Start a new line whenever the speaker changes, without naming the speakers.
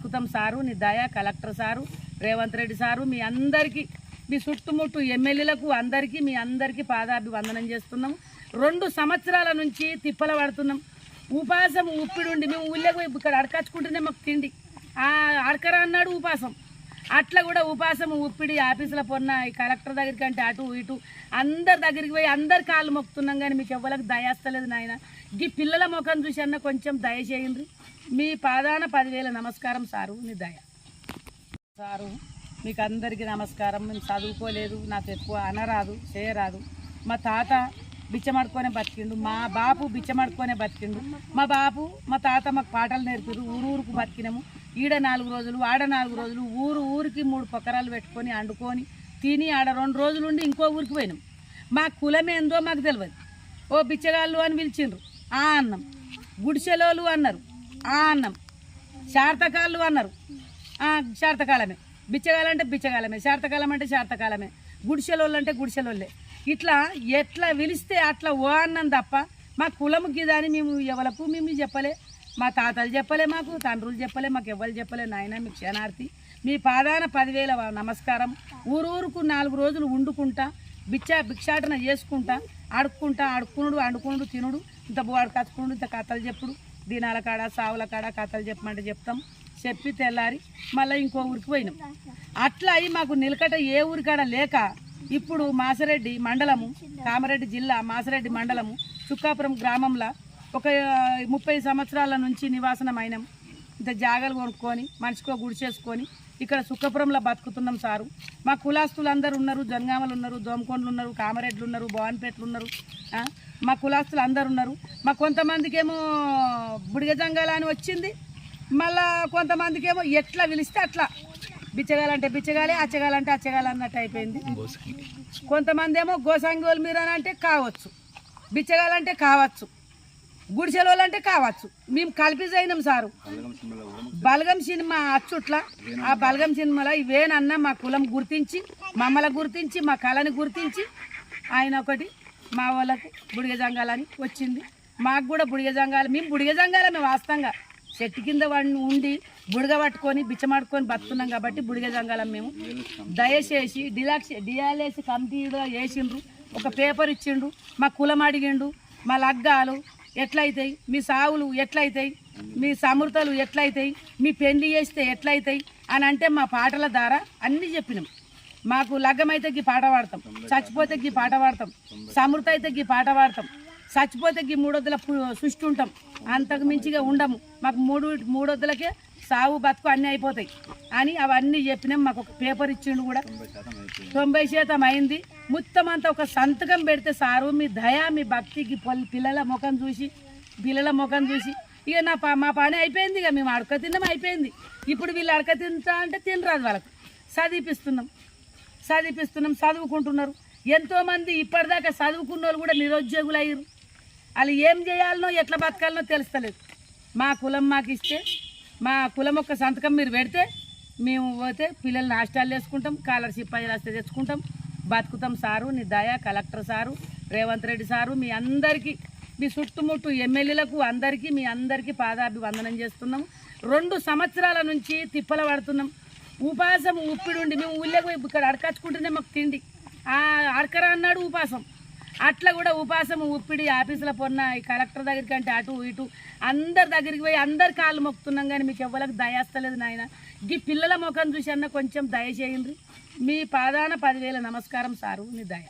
బతుకుతాం సారు నీ దయ collector sir Revanth Reddy sir మీ అందరికీ మీ చుట్టుముట్టు ఎమ్మెల్యేలకు అందరికీ మీ అందరికీ పాదాభివందనం చేస్తున్నాం 2 సంవత్సరాల నుంచి తిప్పల పడుతున్నాం ఉపాసం ఉప్పిడుండి మేము ఊళ్ళోకి ఇక్కడ అడకచ్చుకుంటేనే మాకు తిండి అడకరా అన్నాడు ఉపాసం అట్లా కూడా ఉపాసం ఉప్పిడి ఆఫీసుల పొన్న ఈ కలెక్టర్ దగ్గరికి అంటే అటు ఇటు అందరి దగ్గరికి పోయి అందరి కాళ్ళు మొక్కుతున్నాం కానీ మీకు ఎవ్వరికి దయేస్తలేదు నాయన ఈ పిల్లల ముఖం చూసి అన్న కొంచెం దయ చేయండి మీ పాదాన 10,000 నమస్కారం సారు నీ దయ సారు మీకు అందరికీ నమస్కారం మేము చదువుకోలేదు నాకు ఎక్కువ అనరాదు చేయరాదు మా తాత బిచ్చమడుకొనే బతికిండు మా బాపు బిచ్చమడుకొనే బతికిండు మా బాపు మా తాత మాకు పాటలు నేర్పిరు ఊరుకు బతికినాము ఈడ 4 రోజులు ఆడ 4 రోజులు ఊరికి 3 పొక్కరాలు పెట్టుకొని వండుకొని తిని ఆడ 2 రోజులు ఉండి ఇంకో ఊరికి పోయినాం మా కులం ఏందో మాకు తెలియదు ఓ బిచ్చగాళ్ళు అని పిలిచిండ్రు ఆ అన్నం గుడిసెలోళ్ళు అన్నారు ఆ అన్నం శార్తకాళ్ళు అన్నారు శార్తకాలమే బిచ్చగాలంటే బిచ్చగాలమే శార్తకాలం అంటే శార్తకాలమే గుడిసెలోళ్ళు అంటే గుడిసెలోళ్ళే ఇట్లా ఎట్లా పిలిస్తే అట్లా ఓ అన్నం తప్ప మా కులము గిదాని మేము ఎవలకు మేము చెప్పలే మా తాతలు చెప్పలే మాకు తండ్రులు చెప్పలే మాకు ఎవరు చెప్పలే నాయన మీకు క్షణార్థి మీ పాదాన 10,000 నమస్కారం ఊరుకు 4 రోజులు వండుకుంటా భిక్షాటన చేసుకుంటా ఆడుకునుడు వండుకునుడు తినుడు ఇంత బోవాడు కచ్చుకునుడు ఇంత కథలు చెప్పుడు దినాల కాడ సావుల కాడ కథలు చెప్పమంటే చెప్తాం చెప్పి తెల్లారి మళ్ళీ ఇంకో ఊరికి పోయినాం అట్లా అయి మాకు నిలకట ఏ ఊరికాడ లేక ఇప్పుడు మాసరెడ్డి మండలము కామారెడ్డి జిల్లా మాసరెడ్డి మండలము చుక్కాపురం గ్రామంలో ఒక 30 సంవత్సరాల నుంచి నివాసనమైనాం ఇంత జాగాలు కొనుక్కొని మనిషికో గుడిచేసుకొని ఇక్కడ సుక్కపురంలో బతుకుతున్నాం సారు మా కులాస్తులు అందరూ ఉన్నారు జనగామలు ఉన్నారు దోమకొండలు ఉన్నారు కామారెడ్లు ఉన్నారు భవాన్పేటలు ఉన్నారు మా కులాస్తులు అందరు ఉన్నారు మా కొంతమందికి ఏమో బుడిగజంగాల అని వచ్చింది మళ్ళా కొంతమందికి ఏమో ఎట్లా పిలిస్తే అట్లా బిచ్చగాలంటే బిచ్చగాలే అచ్చగాలంటే అచ్చగాలి అన్నట్టు అయిపోయింది కొంతమంది ఏమో గోసంగోలు మీరు అని అంటే కావచ్చు బిచ్చగాలంటే కావచ్చు గుడిసెలోళ్ళంటే కావచ్చు మేము కలిపిజైనాం సారు బలగం సినిమా అచ్చుట్లా ఆ బలగం సినిమాలో ఇవేనన్నా మా కులం గుర్తించి మమ్మల్ని గుర్తించి మా కళని గుర్తించి ఆయన ఒకటి మా వాళ్ళకు బుడిగజంగాలని వచ్చింది మాకు కూడా బుడిగజంగాలు మేము బుడిగజంగాలమే వాస్తవంగా చెట్టు కింద వాడిని ఉండి బుడగ పట్టుకొని బిచ్చమాడుకొని బతుకున్నాం కాబట్టి బుడిగజంగాలం మేము దయచేసి డియాలేసి కమిటీగా వేసిండ్రు ఒక పేపర్ ఇచ్చిండు మా కులం అడిగిండు మా లగ్గాలు ఎట్లయితాయి మీ సావులు ఎట్లయితాయి మీ సమృతలు ఎట్లయితాయి మీ పెళ్లి చేస్తే ఎట్లయితాయి అని అంటే మా పాటల ద్వారా అన్నీ చెప్పినాం మాకు లగ్గమైతే గీ పాట పాడతాం చచ్చిపోతే గీ పాట పాడతాం సమృత అయితే గీ పాట పాడతాం చచ్చిపోతే గీ 3 వద్దుల సృష్టి ఉంటాం అంతకు మించిగా ఉండము మాకు 3 వద్దులకే సాగు బతుకు అన్నీ అయిపోతాయి అని అవన్నీ చెప్పినాం మాకు ఒక పేపర్ ఇచ్చిండు కూడా 90% అయింది మొత్తం అంతా ఒక సంతకం పెడితే సారు మీ దయ మీ భక్తికి పిల్లల ముఖం చూసి ఇక మా పని అయిపోయింది ఇక మేము అడక తిన్నాం అయిపోయింది ఇప్పుడు వీళ్ళు అడక తింటా అంటే తినరాదు వాళ్ళకు చదివిపిస్తున్నాం చదువుకుంటున్నారు ఎంతోమంది ఇప్పటిదాకా చదువుకున్న వాళ్ళు కూడా నిరుద్యోగులు అయ్యారు వాళ్ళు ఏం చేయాలనో ఎట్లా బతకాలనో తెలుస్తలేదు మా కులం మాకు ఇస్తే మా కులం ఒక సంతకం మీరు పెడితే మేము పోతే పిల్లల్ని హాస్టల్ వేసుకుంటాం స్కాలర్షిప్ అయ్యి రాస్తే తెచ్చుకుంటాం బతుకుతాం సారు నీ దయ collector sir Revanth Reddy sir మీ అందరికీ మీ చుట్టుముట్టు ఎమ్మెల్యేలకు అందరికీ మీ అందరికీ పాదాభివందనం చేస్తున్నాం 2 సంవత్సరాల నుంచి తిప్పల పడుతున్నాం ఉపాసం ఉప్పిడుండి మేము ఊళ్ళోకి ఇక్కడ అడకచ్చుకుంటేనే మాకు తిండి అడకరా అన్నాడు ఉపాసం అట్లా కూడా ఉపాసం ఉప్పిడి ఆఫీసుల పొన్న ఈ కలెక్టర్ దగ్గరికి అంటే అటు ఇటు అందరి దగ్గరికి పోయి అందరి కాళ్ళు మొక్కుతున్నాం కానీ మీకు ఎవ్వరికి దయేస్తలేదు నాయన ఈ పిల్లల ముఖం చూసి అన్న కొంచెం దయ చేయండి మీ పాదాన 10,000 నమస్కారం సారు నీ దయ